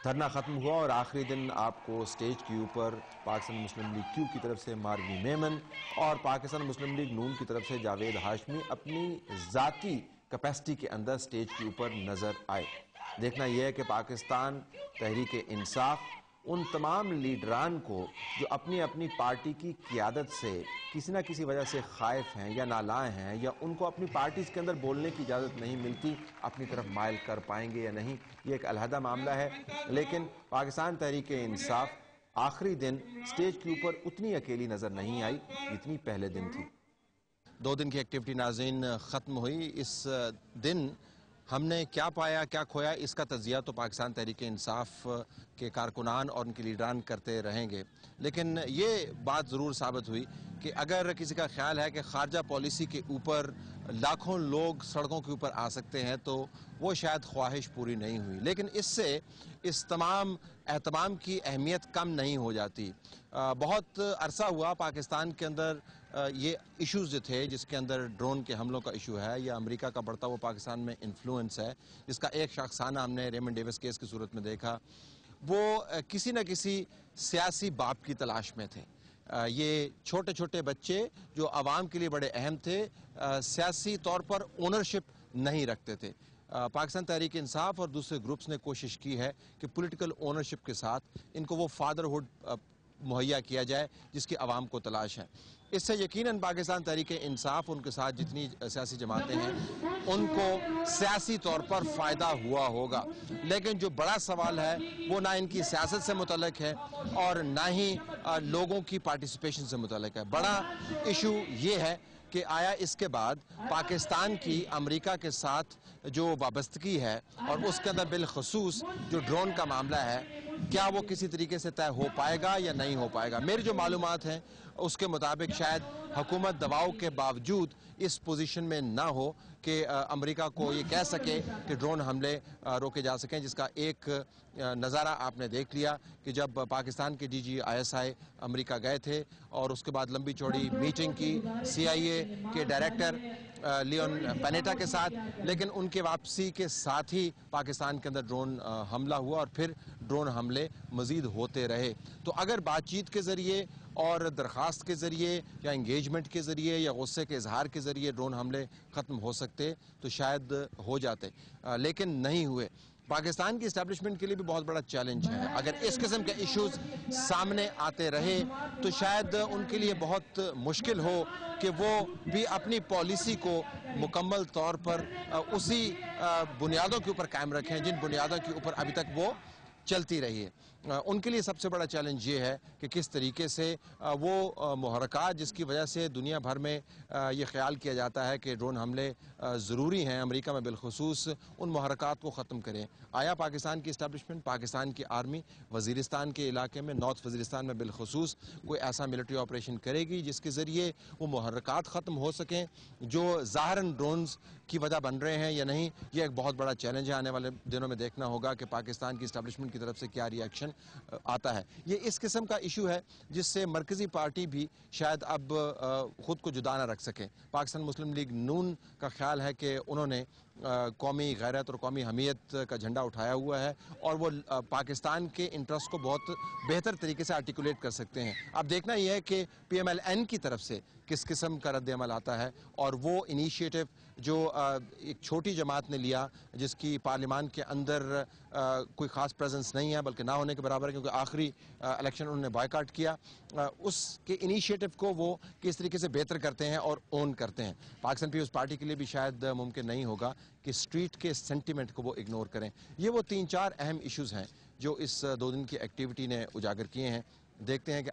دھرنا ختم ہوا اور آخری دن آپ کو سٹیج کے اوپر پاکستان مسلم لیگ کیو کی طرف سے ماروی میمن اور پاکستان مسلم لیگ نون کی طرف سے جاوید ہاشمی اپنی ذاتی کیپیسٹی کے اندر سٹیج کے اوپر نظر آئے۔ دیکھنا یہ ہے کہ پاکستان تحریک انصاف ان تمام لیڈران کو جو اپنی اپنی پارٹی کی قیادت سے کسی نہ کسی وجہ سے خائف ہیں یا نالائیں ہیں یا ان کو اپنی پارٹیز کے اندر بولنے کی اجازت نہیں ملتی، اپنی طرف مائل کر پائیں گے یا نہیں، یہ ایک علیحدہ معاملہ ہے۔ لیکن پاکستان تحریک انصاف آخری دن سٹیج کے اوپر اتنی اکیلی نظر نہیں آئی جتنی پہلے دن تھی۔ 2 دن کی ایکٹیویٹی ناظرین ختم ہوئی۔ اس دن ہم نے کیا پایا کیا کھویا، اس کا تجزیہ تو پاکستان تحریک انصاف کے کارکنان اور ان کے لیڈران کرتے رہیں گے، لیکن یہ بات ضرور ثابت ہوئی کہ اگر کسی کا خیال ہے کہ خارجہ پالیسی کے اوپر لاکھوں لوگ سڑکوں کے اوپر آ سکتے ہیں تو وہ شاید خواہش پوری نہیں ہوئی، لیکن اس سے اس تمام اہتمام کی اہمیت کم نہیں ہو جاتی۔ بہت عرصہ ہوا پاکستان کے اندر یہ ایشوز جو تھے، جس کے اندر ڈرون کے حملوں کا ایشو ہے یا امریکہ کا بڑھتا ہوا پاکستان میں انفلوئنس ہے، جس کا ایک شاخسانہ ہم نے ریمنڈ ڈیوس کیس کی صورت میں دیکھا، وہ کسی نہ کسی سیاسی باپ کی تلاش میں تھے۔ یہ چھوٹے چھوٹے بچے جو عوام کے لیے بڑے اہم تھے، سیاسی طور پر اونرشپ نہیں رکھتے تھے۔ پاکستان تحریک انصاف اور دوسرے گروپس نے کوشش کی ہے کہ پولیٹیکل اونرشپ کے ساتھ ان کو وہ فادرہڈ مہیا کیا جائے جس کی عوام کو تلاش ہے۔ اس سے یقیناً پاکستان تحریک انصاف ان کے ساتھ جتنی سیاسی جماعتیں ہیں ان کو سیاسی طور پر فائدہ ہوا ہوگا، لیکن جو بڑا سوال ہے وہ نہ ان کی سیاست سے متعلق ہے اور نہ ہی لوگوں کی پارٹیسپیشن سے متعلق ہے۔ بڑا ایشو یہ ہے کہ آیا اس کے بعد پاکستان کی امریکہ کے ساتھ جو وابستگی ہے اور اس کے اندر بالخصوص جو ڈرون کا معاملہ ہے، کیا وہ کسی طریقے سے طے ہو پائے گا یا نہیں ہو پائے گا؟ میری جو معلومات ہیں اس کے مطابق شاید حکومت دباؤ کے باوجود اس پوزیشن میں نہ ہو کہ امریکہ کو یہ کہہ سکے کہ ڈرون حملے روکے جا سکیں، جس کا ایک نظارہ آپ نے دیکھ لیا کہ جب پاکستان کے DG/ISI امریکہ گئے تھے اور اس کے بعد لمبی چوڑی میٹنگ کی CIA کے ڈائریکٹر لیون پینیٹا کے ساتھ، لیکن ان کے واپسی کے ساتھ ہی پاکستان کے اندر ڈرون حملہ ہوا اور پھر ڈرون حملے مزید ہوتے رہے۔ تو اگر بات چیت کے ذریعے اور درخواست کے ذریعے یا انگیجمنٹ کے ذریعے یا غصے کے اظہار کے ذریعے ڈرون حملے ختم ہو سکتے تو شاید ہو جاتے، لیکن نہیں ہوئے۔ پاکستان کی اسٹیبلشمنٹ کے لیے بھی بہت بڑا چیلنج ہے۔ اگر اس قسم کے ایشوز سامنے آتے رہے تو شاید ان کے لیے بہت مشکل ہو کہ وہ بھی اپنی پالیسی کو مکمل طور پر اسی بنیادوں کے اوپر قائم رکھیں جن بنیادوں کے اوپر ابھی تک وہ چلتی رہی ہے۔ ان کے لیے سب سے بڑا چیلنج یہ ہے کہ کس طریقے سے وہ محرکات جس کی وجہ سے دنیا بھر میں یہ خیال کیا جاتا ہے کہ ڈرون حملے ضروری ہیں، امریکہ میں بالخصوص، ان محرکات کو ختم کریں۔ آیا پاکستان کی اسٹیبلشمنٹ، پاکستان کی آرمی وزیرستان کے علاقے میں، نارتھ وزیرستان میں بالخصوص کوئی ایسا ملٹری آپریشن کرے گی جس کے ذریعے وہ محرکات ختم ہو سکیں جو ظاہراً ڈرونز کی وجہ بن رہے ہیں یا نہیں؟ یہ ایک بہت بڑا چیلنج ہے۔ آنے والے دنوں میں دیکھنا ہوگا کہ پاکستان کی اسٹیبلشمنٹ کی طرف سے کیا ری ایکشن آتا ہے۔ یہ اس قسم کا ایشو ہے جس سے مرکزی پارٹی بھی شاید اب خود کو جدا نہ رکھ سکے۔ پاکستان مسلم لیگ نون کا خیال ہے کہ انہوں نے قومی غیرت اور قومی حمیت کا جھنڈا اٹھایا ہوا ہے اور وہ پاکستان کے انٹرسٹ کو بہت بہتر طریقے سے آرٹیکولیٹ کر سکتے ہیں۔ اب دیکھنا یہ ہے کہ PMLN کی طرف سے کس قسم کا رد عمل آتا ہے اور وہ انیشیٹو جو ایک چھوٹی جماعت نے لیا جس کی پارلیمان کے اندر کوئی خاص پریزنس نہیں ہے بلکہ نہ ہونے کے برابر ہے کیونکہ آخری الیکشن انہوں نے بائیکاٹ کیا، اس کے انیشیٹو کو وہ کس طریقے سے بہتر کرتے ہیں اور اون کرتے ہیں۔ پاکستان پیپلز پارٹی کے لیے بھی شاید ممکن نہیں ہوگا کہ اسٹریٹ کے سینٹیمنٹ کو وہ اگنور کریں۔ یہ وہ 3-4 اہم ایشوز ہیں جو اس 2 دن کی ایکٹیویٹی نے اجاگر کیے ہیں۔ دیکھتے ہیں کہ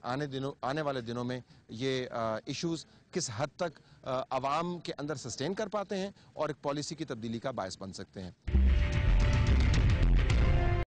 آنے والے دنوں میں یہ ایشوز کس حد تک عوام کے اندر سسٹین کر پاتے ہیں اور ایک پالیسی کی تبدیلی کا باعث بن سکتے ہیں۔